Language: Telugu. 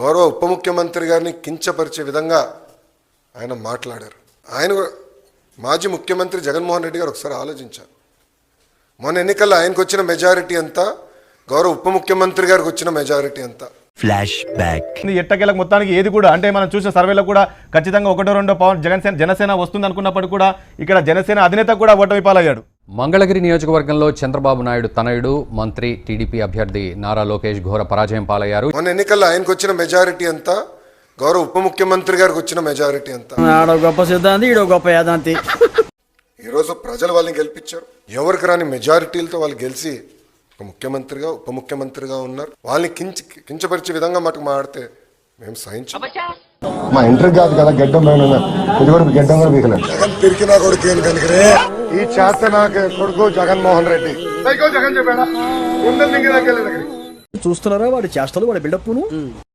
గౌరవ ఉప ముఖ్యమంత్రి గారిని కించపరిచే విధంగా ఆయన మాట్లాడారు. ఆయన మాజీ ముఖ్యమంత్రి జగన్మోహన్ రెడ్డి గారు ఒకసారి ఆలోచించారు. మొన్న ఎన్నికల్లో ఆయనకు వచ్చిన మెజారిటీ ఎంత, గౌరవ ఉప ముఖ్యమంత్రి గారికి వచ్చిన మెజారిటీ ఎంత. Flash back. ఎట్టకేలకు మొత్తానికి ఏది కూడా అంటే మనం చూసిన సర్వేలో కూడా ఖచ్చితంగా 1-2 పవన్ జనసేన వస్తుంది అనుకున్నప్పుడు కూడా ఇక్కడ జనసేన అధినేత కూడా ఓటమి పాలయ్యాడు. మంగళగిరి నియోజకవర్గంలో చంద్రబాబు నాయుడు తనయుడు మంత్రి టీడీపీ అభ్యర్థి నారా లోకేష్ ఘోర పరాజయం పాలయ్యారు. మొన్న ఎన్నికల్లో ఆయనకు వచ్చిన మెజారిటీ ఎంత, గౌరవ ఉప ముఖ్యమంత్రి గారికి వచ్చిన మెజారిటీ ఎంత. గొప్ప సిద్ధాంతి, ఈడో గొప్ప యాదాంతి. ఈరోజు ప్రజలు వాళ్ళని గెలిపించారు. ఎవరికి రాని మెజారిటీలతో వాళ్ళు గెలిచి ఒక ముఖ్యమంత్రిగా ఉప ముఖ్యమంత్రిగా ఉన్నారు. వాళ్ళని కించపరిచే విధంగా మటుకు మాడితే మేము సహించాం. మా ఇంటర్ కాదు కదా, గడ్డం ఇది కూడా గడ్డం కూడా బీకలేదు. జగన్ పిరికినా కొడుకు ఏం కనుకరే ఈ చేత నాకు కొడుకు జగన్మోహన్ రెడ్డి జగన్ చెప్పాడా చూస్తున్నారా వాడి చేష్టలు, వాడి బిల్డప్ను.